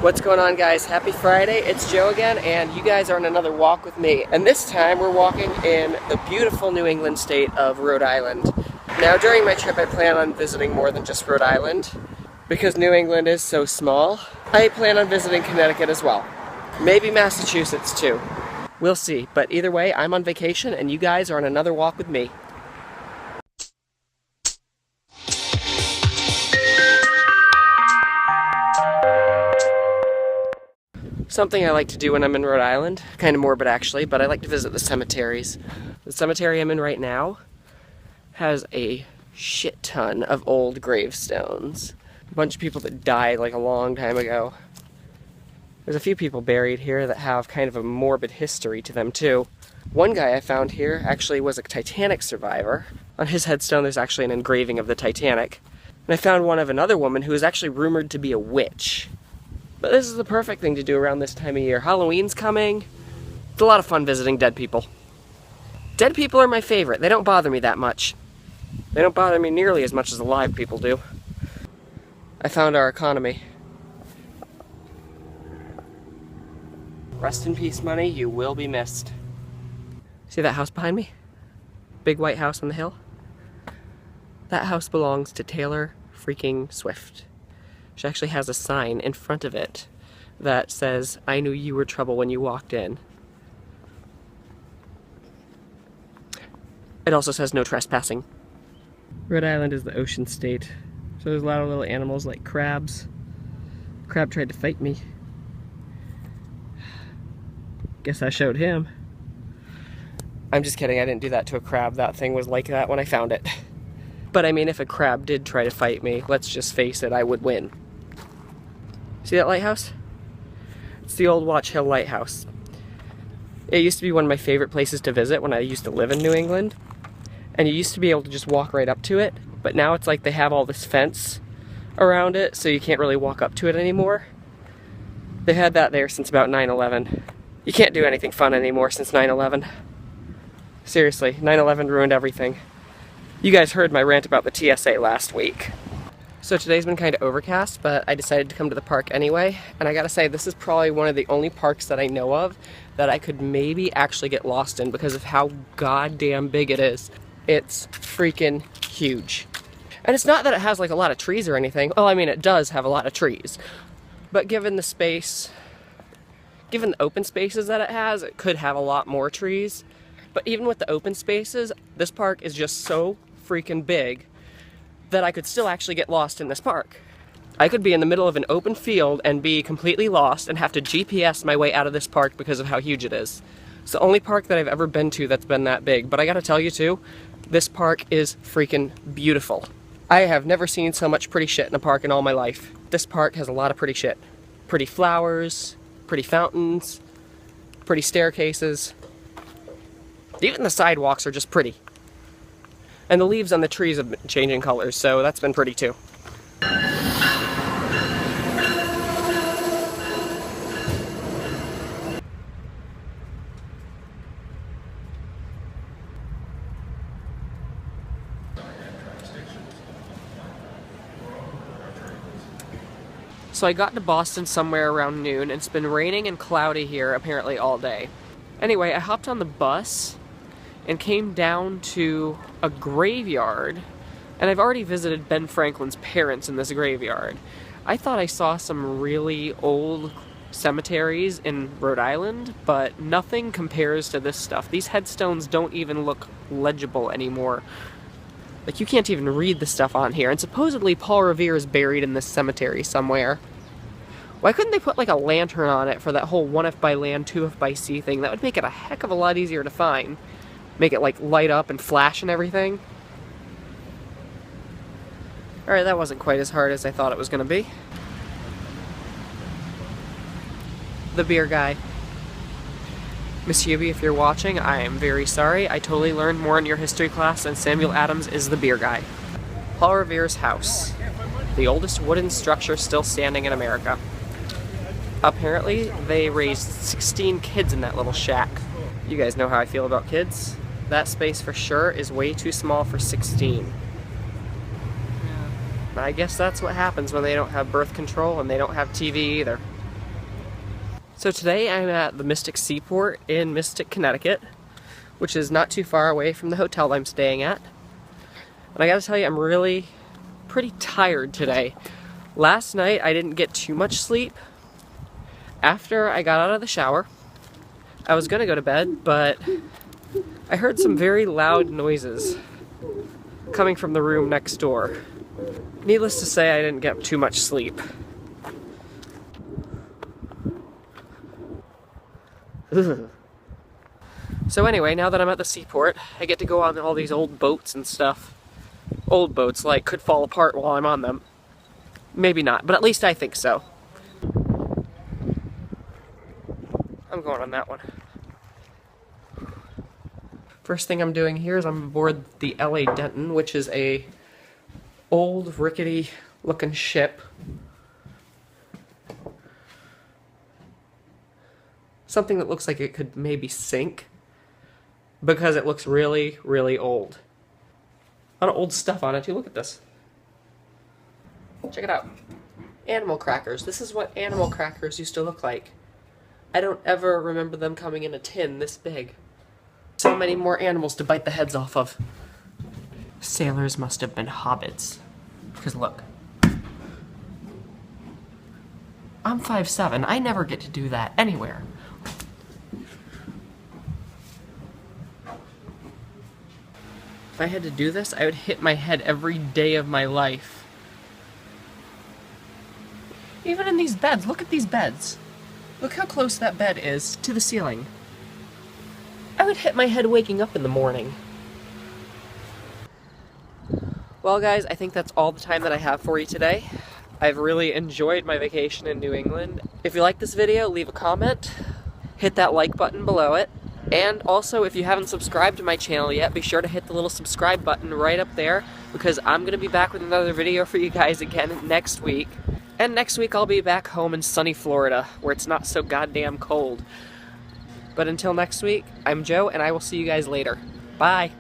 What's going on, guys? Happy Friday. It's Joe again, and you guys are on another walk with me. And this time we're walking in the beautiful New England state of Rhode Island. Now, during my trip I plan on visiting more than just Rhode Island. Because New England is so small, I plan on visiting Connecticut as well. Maybe Massachusetts too. We'll see, but either way, I'm on vacation and you guys are on another walk with me. Something I like to do when I'm in Rhode Island, kind of morbid actually, but I like to visit the cemeteries. The cemetery I'm in right now has a shit ton of old gravestones. A bunch of people that died like a long time ago. There's a few people buried here that have kind of a morbid history to them too. One guy I found here actually was a Titanic survivor. On his headstone there's actually an engraving of the Titanic. And I found one of another woman who is actually rumored to be a witch. But this is the perfect thing to do around this time of year. Halloween's coming. It's a lot of fun visiting dead people. Dead people are my favorite. They don't bother me that much. They don't bother me nearly as much as alive people do. I found our economy. Rest in peace, money. You will be missed. See that house behind me? Big white house on the hill? That house belongs to Taylor freaking Swift. She actually has a sign in front of it that says, "I knew you were trouble when you walked in." It also says no trespassing. Rhode Island is the ocean state, so there's a lot of little animals like crabs. Crab tried to fight me. Guess I showed him. I'm just kidding, I didn't do that to a crab. That thing was like that when I found it. But I mean, if a crab did try to fight me, let's just face it, I would win. See that lighthouse? It's the old Watch Hill Lighthouse. It used to be one of my favorite places to visit when I used to live in New England. And you used to be able to just walk right up to it, but now it's like they have all this fence around it, so you can't really walk up to it anymore. They've had that there since about 9/11. You can't do anything fun anymore since 9/11. Seriously, 9/11 ruined everything. You guys heard my rant about the TSA last week. So today's been kind of overcast, but I decided to come to the park anyway. And I gotta say, this is probably one of the only parks that I know of that I could maybe actually get lost in because of how goddamn big it is. It's freaking huge. And it's not that it has like a lot of trees or anything. Well, I mean, it does have a lot of trees. But given the space, given the open spaces that it has, it could have a lot more trees. But even with the open spaces, this park is just so freaking big that I could still actually get lost in this park. I could be in the middle of an open field and be completely lost and have to GPS my way out of this park because of how huge it is. It's the only park that I've ever been to that's been that big. But I gotta tell you too, this park is freaking beautiful. I have never seen so much pretty shit in a park in all my life. This park has a lot of pretty shit. Pretty flowers, pretty fountains, pretty staircases. Even the sidewalks are just pretty. And the leaves on the trees have been changing colors, so that's been pretty too. So I got to Boston somewhere around noon, and it's been raining and cloudy here apparently all day. Anyway, I hopped on the bus and came down to a graveyard, and I've already visited Ben Franklin's parents in this graveyard. I thought I saw some really old cemeteries in Rhode Island, but nothing compares to this stuff. These headstones don't even look legible anymore. Like, you can't even read the stuff on here, and supposedly Paul Revere is buried in this cemetery somewhere. Why couldn't they put like a lantern on it for that whole 1F by land, 2F by sea thing? That would make it a heck of a lot easier to find. Make it like light up and flash and everything. Alright, that wasn't quite as hard as I thought it was going to be. The beer guy. Miss Hubie, if you're watching, I am very sorry. I totally learned more in your history class than Samuel Adams is the beer guy. Paul Revere's house. The oldest wooden structure still standing in America. Apparently, they raised 16 kids in that little shack. You guys know how I feel about kids. That space for sure is way too small for 16. I guess that's what happens when they don't have birth control and they don't have TV either. So today I'm at the Mystic Seaport in Mystic, Connecticut, which is not too far away from the hotel I'm staying at. And I gotta tell you, I'm really pretty tired today. Last night I didn't get too much sleep. After I got out of the shower, I was gonna go to bed, but I heard some very loud noises coming from the room next door. Needless to say, I didn't get too much sleep. So anyway, now that I'm at the seaport, I get to go on all these old boats and stuff. Old boats, like, could fall apart while I'm on them. Maybe not, but at least I think so. I'm going on that one. First thing I'm doing here is I'm aboard the LA Denton, which is a old, rickety looking ship. Something that looks like it could maybe sink because it looks really, really old. A lot of old stuff on it too. Look at this. Check it out. Animal crackers. This is what animal crackers used to look like. I don't ever remember them coming in a tin this big. So many more animals to bite the heads off of. Sailors must have been hobbits. Because look. I'm 5'7". I never get to do that anywhere. If I had to do this, I would hit my head every day of my life. Even in these beds, look at these beds. Look how close that bed is to the ceiling. I would hit my head waking up in the morning. Well guys, I think that's all the time that I have for you today. I've really enjoyed my vacation in New England. If you like this video, leave a comment, hit that like button below it, and also if you haven't subscribed to my channel yet, be sure to hit the little subscribe button right up there, because I'm going to be back with another video for you guys again next week. And next week I'll be back home in sunny Florida, where it's not so goddamn cold. But until next week, I'm Joe, and I will see you guys later. Bye!